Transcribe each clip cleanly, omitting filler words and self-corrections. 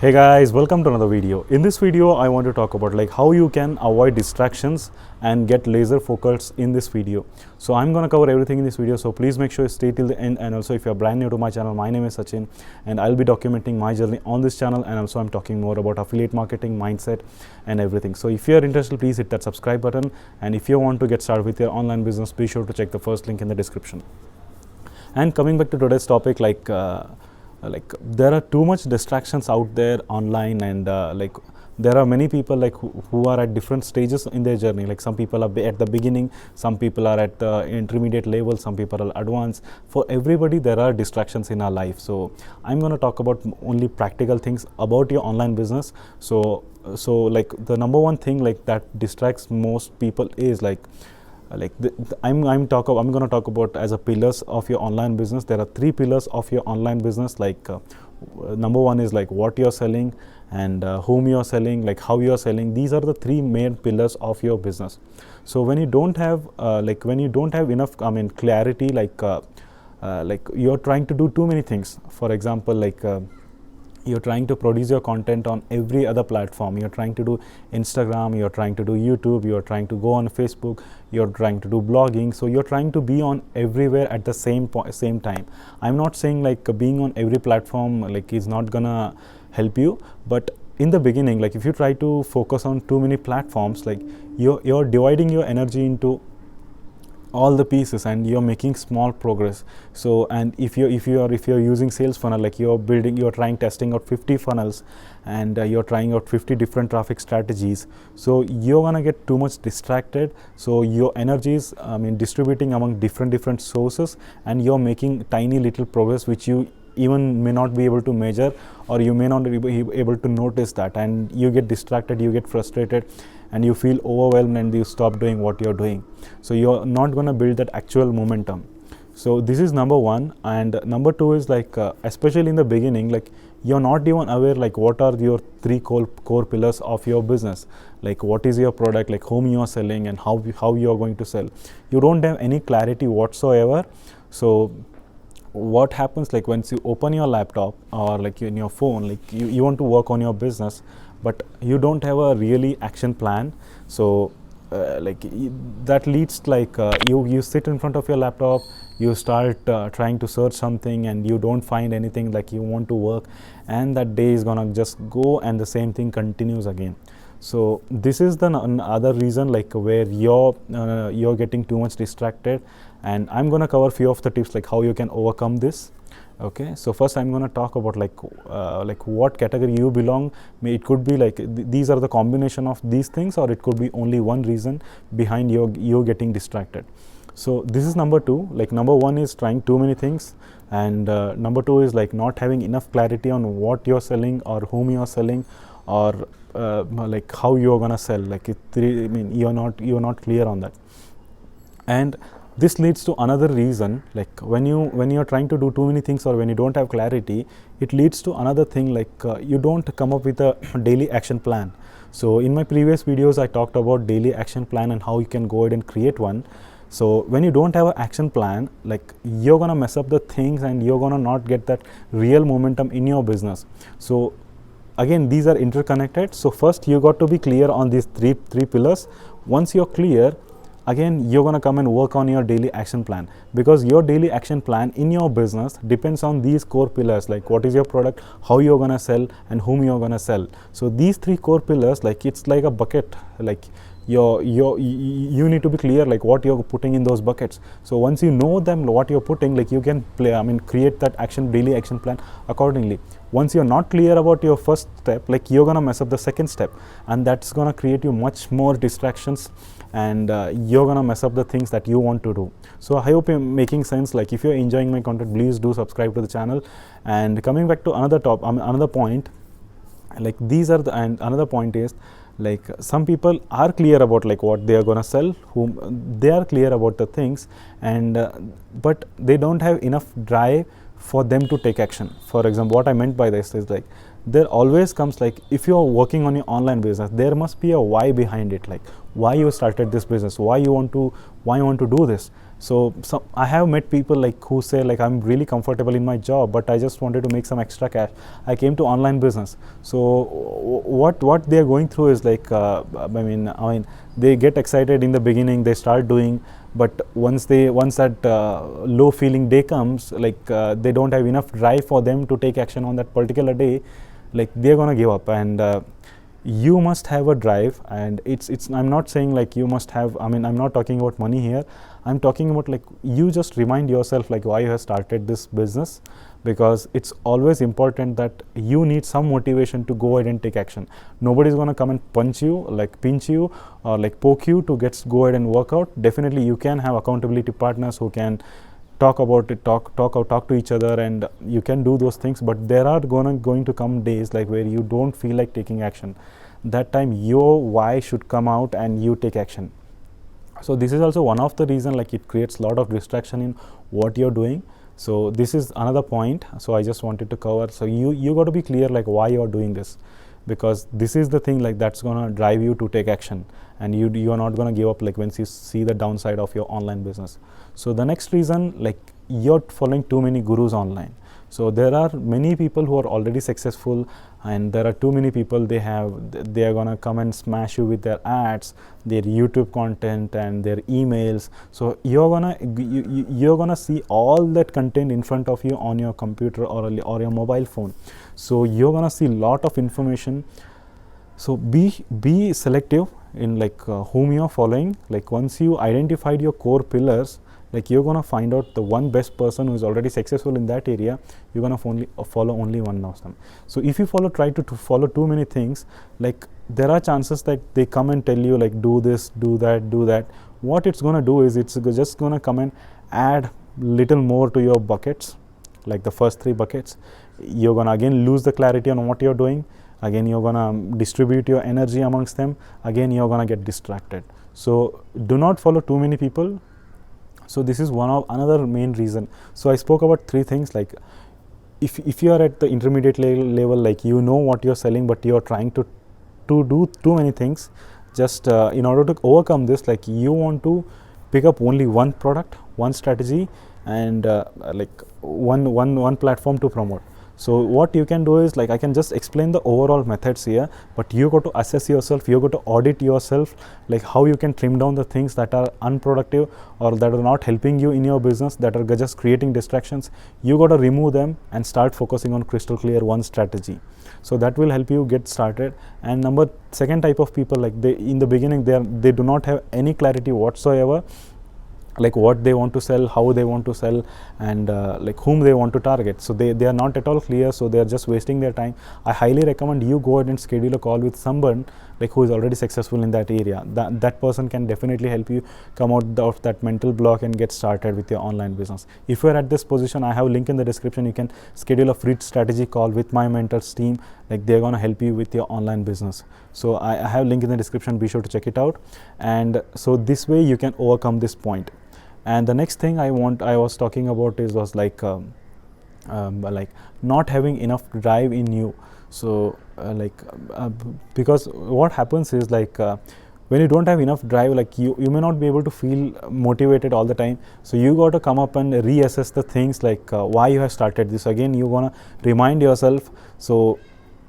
Hey guys, welcome to another video. In this video I want to talk about like how you can avoid distractions and get laser focus in this video. So I'm going to cover everything in this video, so please make sure you stay till the end. And also, if you're brand new to my channel, my name is Sachin and I'll be documenting my journey on this channel, and also I'm talking more about affiliate marketing, mindset and everything. So if you're interested, please hit that subscribe button, and if you want to get started with your online business, be sure to check the first link in the description. And coming back to today's topic, like there are too much distractions out there online, and like there are many people like who are at different stages in their journey. Like some people are at the beginning, some people are at the intermediate level, some people are advanced. For everybody there are distractions in our life. So I'm going to talk about only practical things about your online business. So like the number one thing like that distracts most people is I'm going to talk about as a pillars of your online business. There are three pillars of your online business. Like number one is like what you're selling, and whom you're selling, like how you're selling. These are the three main pillars of your business. So when you don't have enough clarity, like you're trying to do too many things. For example, like you're trying to produce your content on every other platform. You're trying to do Instagram, you're trying to do YouTube, you're trying to go on Facebook, you're trying to do blogging. So you're trying to be on everywhere at the same time. I'm not saying like being on every platform like is not gonna help you, but in the beginning, like if you try to focus on too many platforms, like you're dividing your energy into all the pieces and you're making small progress. So, and if you're using sales funnel, like you're testing out 50 funnels, and you're trying out 50 different traffic strategies, so you're gonna get too much distracted. So your energy is distributing among different sources, and you're making tiny little progress which you even may not be able to measure, or you may not be able to notice that, and you get distracted, you get frustrated, and you feel overwhelmed, and you stop doing what you're doing. So you're not going to build that actual momentum. So this is number one. And number two is like especially in the beginning, like you're not even aware like what are your three core pillars of your business. Like what is your product, like whom you are selling, and how you are going to sell. You don't have any clarity whatsoever. So what happens, like once you open your laptop or like in your phone, like you want to work on your business, but you don't have a really action plan. So that leads like you sit in front of your laptop, you start trying to search something, and you don't find anything like you want to work, and that day is gonna just go, and the same thing continues again. So this is the other reason like where you're getting too much distracted, and I'm going to cover a few of the tips like how you can overcome this. Okay, so first I'm going to talk about like what category you belong. It could be like these are the combination of these things, or it could be only one reason behind you getting distracted. So this is number two. Like number one is trying too many things, and number two is like not having enough clarity on what you're selling or whom you're selling, or like how you're gonna sell. Like you're not clear on that. And this leads to another reason, like when you're trying to do too many things, or when you don't have clarity, it leads to another thing, like you don't come up with a daily action plan. So in my previous videos I talked about daily action plan and how you can go ahead and create one. So when you don't have an action plan, like you're gonna mess up the things, and you're gonna not get that real momentum in your business. So again, these are interconnected. So first you got to be clear on these three pillars. Once you're clear, again you're going to come and work on your daily action plan, because your daily action plan in your business depends on these core pillars, like what is your product, how you're going to sell, and whom you're going to sell. So these three core pillars, like it's like a bucket, like you need to be clear like what you're putting in those buckets. So once you know them, what you're putting, like you can create that daily action plan accordingly. Once you're not clear about your first step, like you're gonna mess up the second step, and that's gonna create you much more distractions, and you're gonna mess up the things that you want to do. So I hope I'm making sense. Like if you're enjoying my content, please do subscribe to the channel. And coming back to another point, like another point is like some people are clear about like what they are gonna sell, whom they are clear about the things, and but they don't have enough drive for them to take action. For example, what I meant by this is like there always comes, like if you're working on your online business, there must be a why behind it, like why you started this business, why you want to do this. So I have met people like who say like, I'm really comfortable in my job, but I just wanted to make some extra cash. I came to online business. So what they are going through is like, I mean they get excited in the beginning, they start doing, but once that low feeling day comes, like they don't have enough drive for them to take action on that particular day, like they're gonna give up. And you must have a drive, and it's I'm not saying like you must have, I mean I'm not talking about money here, I'm talking about like you just remind yourself like why you have started this business, because it's always important that you need some motivation to go ahead and take action. Nobody's going to come and punch you, like pinch you or like poke you to go ahead and work out. Definitely you can have accountability partners who can talk about it, talk to each other, and you can do those things, but there are going to come days like where you don't feel like taking action. That time your why should come out and you take action. So this is also one of the reason, like it creates a lot of distraction in what you're doing. So this is another point, so I just wanted to cover. So you got to be clear like why you're doing this, because this is the thing like that's going to drive you to take action, and you are not going to give up like once you see the downside of your online business. So the next reason, like you're following too many gurus online. So there are many people who are already successful, and there are too many people they are gonna come and smash you with their ads, their YouTube content and their emails. So you're gonna see all that content in front of you on your computer or your mobile phone. So you're gonna see lot of information. So be selective in like whom you're following. Like once you identified your core pillars, like you're gonna find out the one best person who is already successful in that area. You're gonna follow only one of them. So if you try to follow too many things, like there are chances that they come and tell you like do this, do that. What it's gonna do is it's just gonna come and add little more to your buckets, like the first 3 buckets. You're gonna again lose the clarity on what you're doing. Again you're gonna distribute your energy amongst them. Again you're gonna get distracted. So do not follow too many people. So this is another main reason. So I spoke about 3 things, like if you are at the intermediate level, like you know what you're selling, but you're trying to do too many things. Just in order to overcome this, like you want to pick up only one product, one strategy, and like one platform to promote. So what you can do is, like I can just explain the overall methods here, but you got to assess yourself, you got to audit yourself, like how you can trim down the things that are unproductive or that are not helping you in your business, that are just creating distractions. You got to remove them and start focusing on crystal clear one strategy. So that will help you get started. And second type of people, like in the beginning they do not have any clarity whatsoever, like what they want to sell, how they want to sell, and like whom they want to target. So they are not at all clear, so they are just wasting their time. I highly recommend you go ahead and schedule a call with someone like who is already successful in that area. That person can definitely help you come out of that mental block and get started with your online business. If you are at this position, I have a link in the description. You can schedule a free strategy call with my mentors team. Like they're going to help you with your online business. So I have a link in the description, be sure to check it out. And so this way you can overcome this point. And the next thing I was talking about was like not having enough drive in you. So because what happens is like when you don't have enough drive, like you may not be able to feel motivated all the time. So you got to come up and reassess the things, like why you have started this. Again you want to remind yourself. So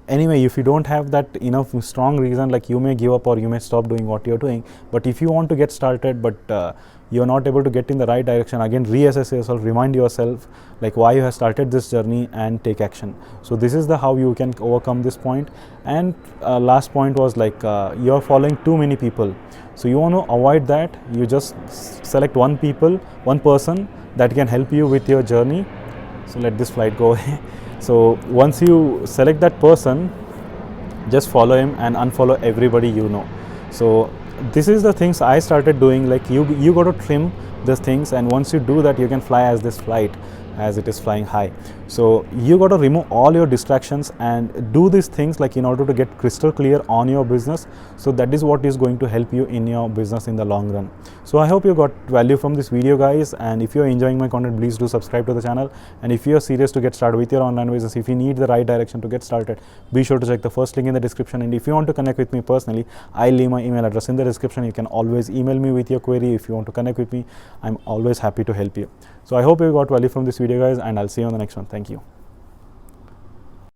anyway, if you don't have that enough strong reason, like you may give up or you may stop doing what you're doing. But if you want to get started but you're not able to get in the right direction, again reassess yourself, remind yourself like why you have started this journey and take action. So this is how you can overcome this point. And last point was like you're following too many people. So you want to avoid that. You just select one person that can help you with your journey. So let this flight go away. So once you select that person, just follow him and unfollow everybody you know. So this is the things I started doing. Like you got to trim these things, and once you do that, you can fly as this flight, as it is flying high. So you got to remove all your distractions and do these things like in order to get crystal clear on your business. So that is what is going to help you in your business in the long run. So I hope you got value from this video, guys, and if you are enjoying my content, please do subscribe to the channel. And if you are serious to get started with your online business, if you need the right direction to get started, be sure to check the first link in the description. And if you want to connect with me personally, I leave my email address in the description. You can always email me with your query if you want to connect with me. I'm always happy to help you. So I hope you got value from this video, guys, and I'll see you on the next one. Thank you.